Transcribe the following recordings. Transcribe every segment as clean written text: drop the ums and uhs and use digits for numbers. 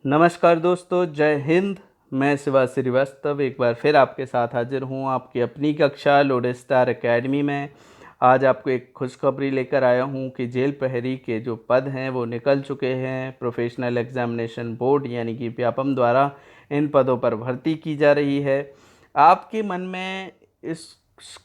नमस्कार दोस्तों, जय हिंद। मैं शिवा श्रीवास्तव एक बार फिर आपके साथ हाजिर हूँ आपकी अपनी कक्षा लोडेस्टार एकेडमी में। आज आपको एक खुशखबरी लेकर आया हूँ कि जेल प्रहरी के जो पद हैं वो निकल चुके हैं। प्रोफेशनल एग्जामिनेशन बोर्ड यानी कि व्यापम द्वारा इन पदों पर भर्ती की जा रही है। आपके मन में इस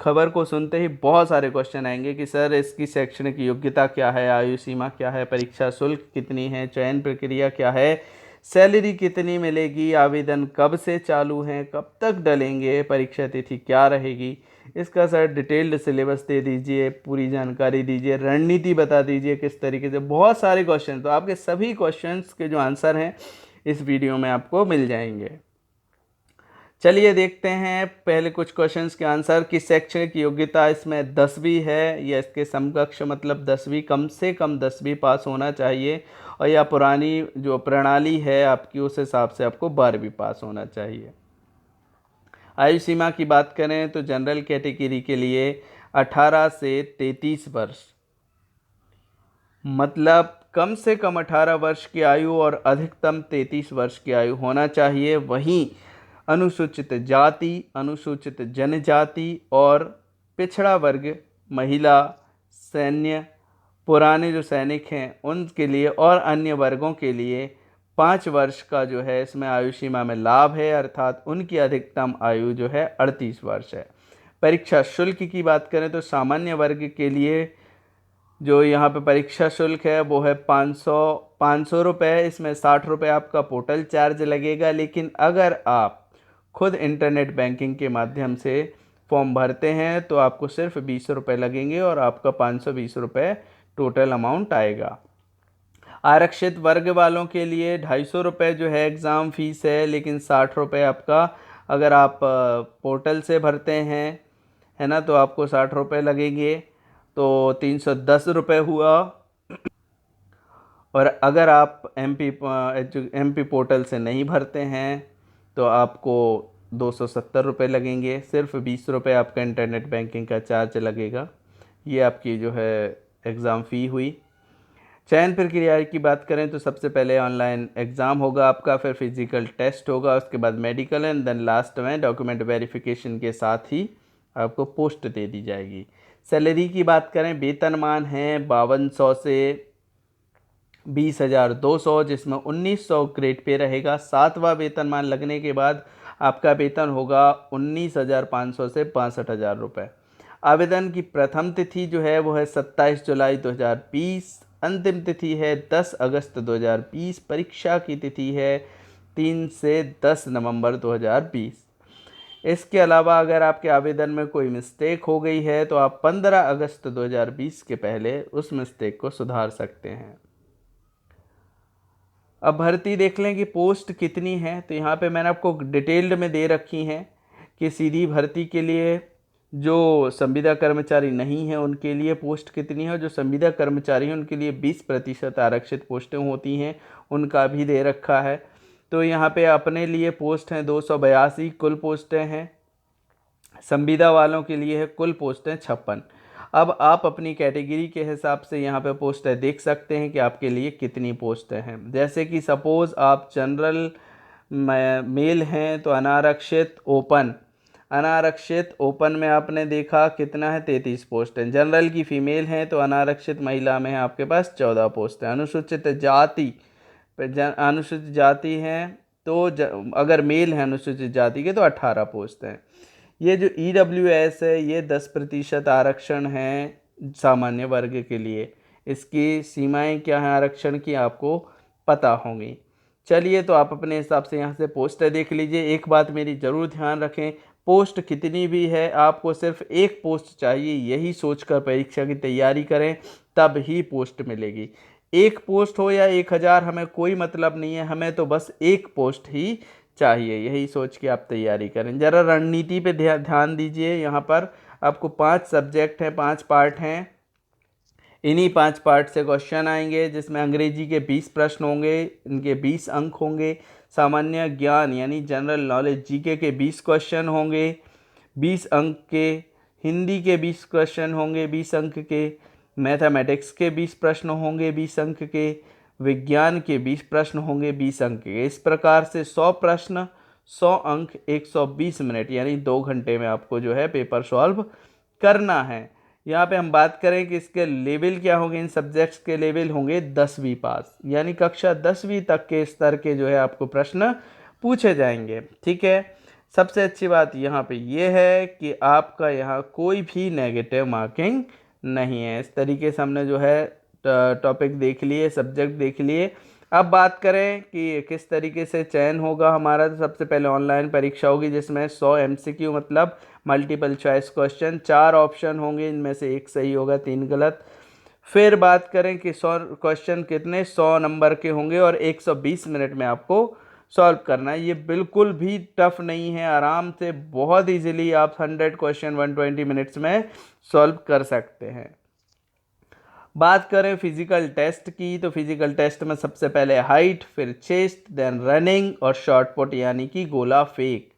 खबर को सुनते ही बहुत सारे क्वेश्चन आएंगे कि सर इसकी शैक्षणिक योग्यता क्या है, आयु सीमा क्या है, परीक्षा शुल्क कितनी है, चयन प्रक्रिया क्या है, सैलरी कितनी मिलेगी, आवेदन कब से चालू हैं, कब तक डलेंगे, परीक्षा तिथि क्या रहेगी। इसका सर डिटेल्ड सिलेबस दे दीजिए, पूरी जानकारी दीजिए, रणनीति बता दीजिए किस तरीके से। बहुत सारे क्वेश्चन, तो आपके सभी क्वेश्चंस के जो आंसर हैं इस वीडियो में आपको मिल जाएंगे। चलिए देखते हैं पहले कुछ क्वेश्चंस के आंसर की शैक्षणिक योग्यता इसमें 10वीं है या इसके समकक्ष, मतलब 10वीं, कम से कम 10वीं पास होना चाहिए। और या पुरानी जो प्रणाली है आपकी उस हिसाब से आपको 12वीं पास होना चाहिए। आयु सीमा की बात करें तो जनरल कैटेगरी के लिए 18 से 33 वर्ष, मतलब कम से कम 18 वर्ष की आयु और अधिकतम 33 वर्ष की आयु होना चाहिए। वहीं अनुसूचित जाति, अनुसूचित जनजाति और पिछड़ा वर्ग, महिला, सैन्य, पुराने जो सैनिक हैं उनके लिए और अन्य वर्गों के लिए 5 वर्ष का जो है इसमें आयु सीमा में लाभ है, अर्थात उनकी अधिकतम आयु जो है 38 वर्ष है। परीक्षा शुल्क की बात करें तो सामान्य वर्ग के लिए जो यहाँ पे परीक्षा शुल्क है वो है 500 रुपये। इसमें 60 रुपये आपका पोर्टल चार्ज लगेगा, लेकिन अगर आप खुद इंटरनेट बैंकिंग के माध्यम से फॉर्म भरते हैं तो आपको सिर्फ 20 रुपये लगेंगे और आपका 520 रुपये टोटल अमाउंट आएगा। आरक्षित वर्ग वालों के लिए 250 रुपये जो है एग्ज़ाम फीस है, लेकिन 60 रुपये आपका अगर आप पोर्टल से भरते हैं, है ना, तो आपको 60 रुपये लगेंगे, तो 310 रुपये हुआ। और अगर आप एमपी पोर्टल से नहीं भरते हैं तो आपको 270 रुपये लगेंगे। सिर्फ 20 रुपये आपका इंटरनेट बैंकिंग का चार्ज लगेगा। ये आपकी जो है एग्ज़ाम फ़ी हुई। चयन प्रक्रिया की बात करें तो सबसे पहले ऑनलाइन एग्ज़ाम होगा आपका, फिर फिजिकल टेस्ट होगा, उसके बाद मेडिकल, एंड देन लास्ट में डॉक्यूमेंट वेरिफिकेशन के साथ ही आपको पोस्ट दे दी जाएगी। सैलरी की बात करें, वेतनमान है 5200 से 20,200, जिसमें 1900 ग्रेड पे रहेगा। 7वां वेतनमान लगने के बाद आपका वेतन होगा 19,500 से 62,000 रुपये। आवेदन की प्रथम तिथि जो है वो है 27 जुलाई 2020, अंतिम तिथि है 10 अगस्त 2020, परीक्षा की तिथि है 3 से 10 नवंबर 2020। इसके अलावा अगर आपके आवेदन में कोई मिस्टेक हो गई है तो आप 15 अगस्त 2020 के पहले उस मिस्टेक को सुधार सकते हैं। अब भर्ती देख लें कि पोस्ट कितनी है, तो यहाँ पे मैंने आपको डिटेल्ड में दे रखी हैं कि सीधी भर्ती के लिए जो संविदा कर्मचारी नहीं है उनके लिए पोस्ट कितनी है, और जो संविदा कर्मचारी हैं उनके लिए 20% आरक्षित पोस्टें होती हैं, उनका भी दे रखा है। तो यहाँ पे अपने लिए पोस्ट हैं 282 कुल पोस्टें हैं, संविदा वालों के लिए है कुल पोस्टें 56। अब आप अपनी कैटेगरी के हिसाब से यहाँ पे पोस्टें देख सकते हैं कि आपके लिए कितनी पोस्टें हैं। जैसे कि सपोज़ आप जनरल मेल हैं तो अनारक्षित ओपन, अनारक्षित ओपन में आपने देखा कितना है 33 पोस्ट हैं। जनरल की फ़ीमेल हैं तो अनारक्षित महिला में है आपके पास 14 पोस्ट हैं। अनुसूचित जाति अनुसूचित जाति हैं तो अगर मेल हैं अनुसूचित जाति के तो 18 पोस्ट हैं। ये जो EWS है ये 10% आरक्षण है सामान्य वर्ग के लिए। इसकी सीमाएं क्या हैं आरक्षण की आपको पता होंगी। चलिए तो आप अपने हिसाब से यहाँ से पोस्ट देख लीजिए। एक बात मेरी ज़रूर ध्यान रखें, पोस्ट कितनी भी है आपको सिर्फ एक पोस्ट चाहिए, यही सोचकर परीक्षा की तैयारी करें, तब ही पोस्ट मिलेगी। एक पोस्ट हो या 1000 हमें कोई मतलब नहीं है, हमें तो बस एक पोस्ट ही चाहिए, यही सोच के आप तैयारी करें। ज़रा रणनीति पे ध्यान दीजिए। यहाँ पर आपको 5 सब्जेक्ट हैं, 5 पार्ट हैं, इन्हीं 5 पार्ट से क्वेश्चन आएंगे, जिसमें अंग्रेजी के 20 प्रश्न होंगे, इनके 20 अंक होंगे। सामान्य ज्ञान यानी जनरल नॉलेज जीके के 20 क्वेश्चन होंगे 20 अंक के, हिंदी के 20 क्वेश्चन होंगे 20 अंक के, मैथमेटिक्स के 20 प्रश्न होंगे 20 अंक के, विज्ञान के 20 प्रश्न होंगे 20 अंक के। इस प्रकार से 100 प्रश्न 100 अंक 120 मिनट यानी 2 घंटे में आपको जो है पेपर सॉल्व करना है। यहाँ पे हम बात करें कि इसके लेवल क्या होंगे, इन सब्जेक्ट्स के लेवल होंगे 10वीं पास, यानी कक्षा 10वीं तक के स्तर के जो है आपको प्रश्न पूछे जाएंगे। ठीक है, सबसे अच्छी बात यहाँ पे ये है कि आपका यहाँ कोई भी नेगेटिव मार्किंग नहीं है। इस तरीके से हमने जो है टॉपिक देख लिए, सब्जेक्ट देख लिए। अब बात करें कि किस तरीके से चयन होगा हमारा, तो सबसे पहले ऑनलाइन परीक्षा होगी जिसमें 100 MCQ मतलब मल्टीपल चॉइस क्वेश्चन, 4 ऑप्शन होंगे, इनमें से 1 सही होगा 3 गलत। फिर बात करें कि 100 क्वेश्चन कितने 100 नंबर के होंगे और 120 मिनट में आपको सॉल्व करना है। ये बिल्कुल भी टफ नहीं है, आराम से बहुत इजीली आप 100 क्वेश्चन 120 मिनट्स में सॉल्व कर सकते हैं। बात करें फिजिकल टेस्ट की, तो फिजिकल टेस्ट में सबसे पहले हाइट, फिर चेस्ट, देन रनिंग और शॉर्ट पुट यानी कि गोला फेंक।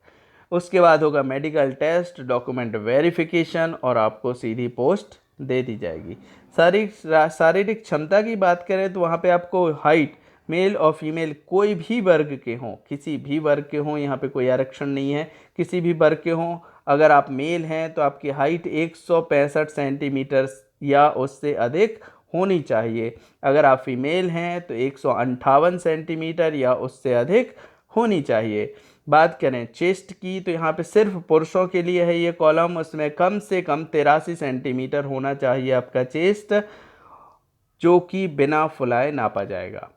उसके बाद होगा मेडिकल टेस्ट, डॉक्यूमेंट वेरिफिकेशन और आपको सीधी पोस्ट दे दी जाएगी। शारीरिक क्षमता की बात करें तो वहाँ पे आपको हाइट मेल और फीमेल कोई भी वर्ग के हों, किसी भी वर्ग के हों, यहाँ पे कोई आरक्षण नहीं है, किसी भी वर्ग के हों। अगर आप मेल हैं तो आपकी हाइट 165 सेंटीमीटर या उससे अधिक होनी चाहिए। अगर आप फीमेल हैं तो 158 सेंटीमीटर या उससे अधिक होनी चाहिए। बात करें चेस्ट की, तो यहाँ पे सिर्फ पुरुषों के लिए है ये कॉलम, उसमें कम से कम 83 सेंटीमीटर होना चाहिए आपका चेस्ट, जो कि बिना फुलाए नापा जाएगा।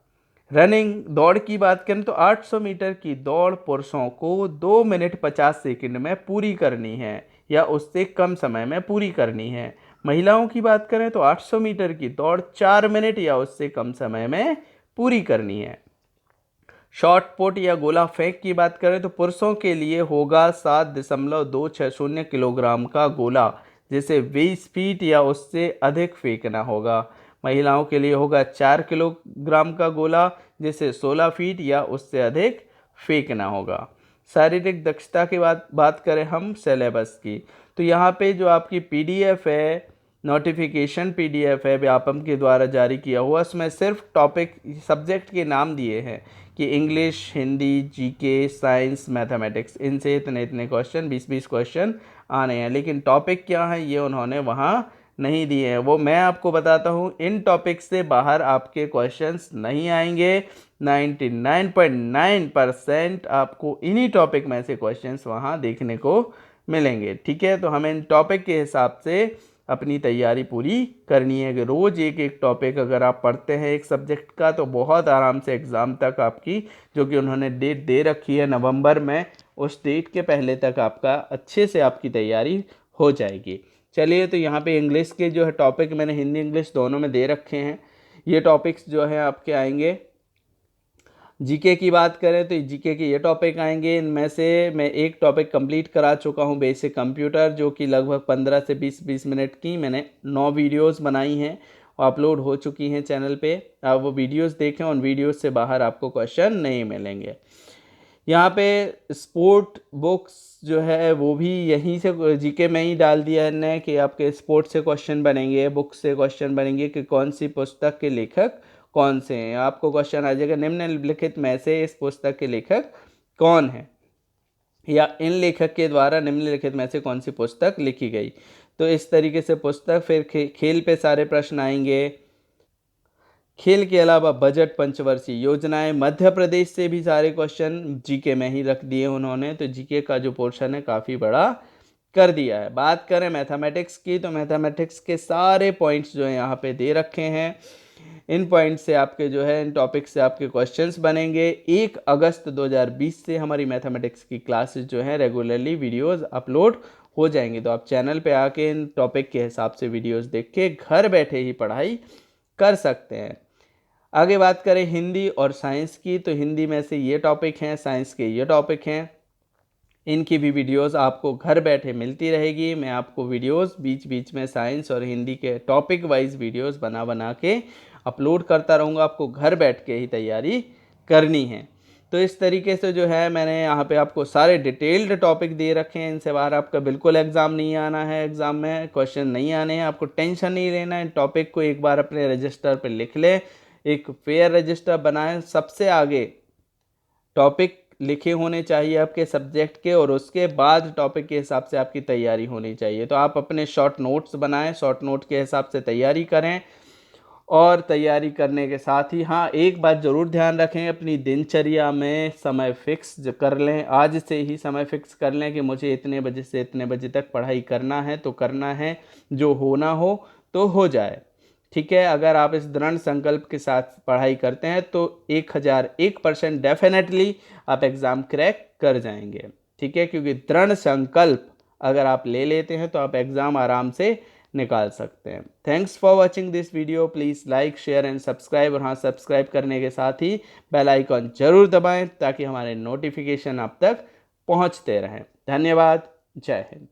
रनिंग दौड़ की बात करें तो 800 मीटर की दौड़ पुरुषों को 2 मिनट 50 सेकंड में पूरी करनी है या उससे कम समय में पूरी करनी है। महिलाओं की बात करें तो 800 मीटर की दौड़ 4 मिनट या उससे कम समय में पूरी करनी है। शॉर्ट पुट या गोला फेंक की बात करें तो पुरुषों के लिए होगा 7.260 किलोग्राम का गोला, जिसे 20 फीट या उससे अधिक फेंकना होगा। महिलाओं के लिए होगा 4 किलोग्राम का गोला, जिसे 16 फीट या उससे अधिक फेंकना होगा। शारीरिक दक्षता की बात करें हम सिलेबस की, तो यहाँ पे जो आपकी PDF है, नोटिफिकेशन PDF है व्यापम के द्वारा जारी किया हुआ, उसमें सिर्फ टॉपिक सब्जेक्ट के नाम दिए हैं कि English, Hindi, GK, science, mathematics, इनसे इतने इतने क्वेश्चन 20-20 क्वेश्चन आने हैं, लेकिन टॉपिक क्या है ये उन्होंने वहाँ नहीं दिए हैं। वो मैं आपको बताता हूँ, इन टॉपिक से बाहर आपके क्वेश्चंस नहीं आएंगे। 99.9% आपको इन्हीं टॉपिक में से क्वेश्चंस वहाँ देखने को मिलेंगे। ठीक है, तो हमें इन टॉपिक के हिसाब से अपनी तैयारी पूरी करनी है कि रोज़ एक एक टॉपिक अगर आप पढ़ते हैं एक सब्जेक्ट का तो बहुत आराम से एग्ज़ाम तक आपकी, जो कि उन्होंने डेट दे रखी है नवंबर में, उस डेट के पहले तक आपका अच्छे से आपकी तैयारी हो जाएगी। चलिए, तो यहाँ पे इंग्लिश के जो है टॉपिक मैंने हिंदी इंग्लिश दोनों में दे रखे हैं। ये टॉपिक्स जो है आपके आएंगे। GK की बात करें तो GK के ये टॉपिक आएंगे, इनमें से मैं एक टॉपिक कंप्लीट करा चुका हूँ, बेसिक कंप्यूटर, जो कि लगभग 15 से 20 मिनट की मैंने 9 वीडियोस बनाई हैं और अपलोड हो चुकी हैं चैनल पे। आप वो वीडियोस देखें, उन वीडियोस से बाहर आपको क्वेश्चन नहीं मिलेंगे। यहाँ पे स्पोर्ट बुक्स जो है वो भी यहीं से GK में ही डाल दिया है ने कि आपके स्पोर्ट से क्वेश्चन बनेंगे, बुक से क्वेश्चन बनेंगे कि कौन सी पुस्तक के लेखक कौन से हैं। आपको क्वेश्चन आ जाएगा निम्नलिखित में से इस पुस्तक के लेखक कौन है, या इन लेखक के द्वारा निम्नलिखित में से कौन सी पुस्तक लिखी गई। तो इस तरीके से पुस्तक, फिर खेल पे सारे प्रश्न आएंगे। खेल के अलावा बजट, पंचवर्षीय योजनाएं, मध्य प्रदेश से भी सारे क्वेश्चन GK में ही रख दिए उन्होंने, तो GK का जो पोर्शन है काफ़ी बड़ा कर दिया है। बात करें मैथमेटिक्स की, तो मैथमेटिक्स के सारे पॉइंट्स जो है यहाँ पे दे रखे हैं। इन पॉइंट से आपके जो है इन टॉपिक से आपके क्वेश्चंस बनेंगे। 1 अगस्त 2020 से हमारी मैथमेटिक्स की क्लासेस जो है रेगुलरली वीडियोस अपलोड हो जाएंगे, तो आप चैनल पे आके इन टॉपिक के हिसाब से वीडियोस देख के घर बैठे ही पढ़ाई कर सकते हैं। आगे बात करें हिंदी और साइंस की, तो हिंदी में से ये टॉपिक हैं, साइंस के ये टॉपिक हैं। इनकी भी वीडियोस आपको घर बैठे मिलती रहेगी। मैं आपको वीडियोस बीच बीच में साइंस और हिंदी के टॉपिक वाइज वीडियोस बना के अपलोड करता रहूँगा, आपको घर बैठ के ही तैयारी करनी है। तो इस तरीके से जो है मैंने यहाँ पे आपको सारे डिटेल्ड टॉपिक दे रखे हैं, इनसे बाहर आपका बिल्कुल एग्ज़ाम नहीं आना है, एग्ज़ाम में क्वेश्चन नहीं आने हैं, आपको टेंशन नहीं लेना है। टॉपिक को एक बार अपने रजिस्टर पर लिख लें, एक फेयर रजिस्टर बनाएं, सबसे आगे टॉपिक लिखे होने चाहिए आपके सब्जेक्ट के, और उसके बाद टॉपिक के हिसाब से आपकी तैयारी होनी चाहिए। तो आप अपने शॉर्ट नोट्स बनाएं, शॉर्ट नोट के हिसाब से तैयारी करें, और तैयारी करने के साथ ही हाँ एक बात ज़रूर ध्यान रखें, अपनी दिनचर्या में समय फिक्स कर लें, आज से ही समय फिक्स कर लें कि मुझे इतने बजे से इतने बजे तक पढ़ाई करना है तो करना है, जो होना हो तो हो जाए। ठीक है, अगर आप इस दृढ़ संकल्प के साथ पढ़ाई करते हैं तो 1001% डेफिनेटली आप एग्ज़ाम क्रैक कर जाएंगे। ठीक है, क्योंकि दृढ़ संकल्प अगर आप ले लेते हैं तो आप एग्ज़ाम आराम से निकाल सकते हैं। Thanks for watching this video, please like share and subscribe, और हाँ सब्सक्राइब करने के साथ ही बेल आइकॉन जरूर दबाएं ताकि हमारे नोटिफिकेशन आप तक पहुंचते रहें। धन्यवाद, जय हिंद।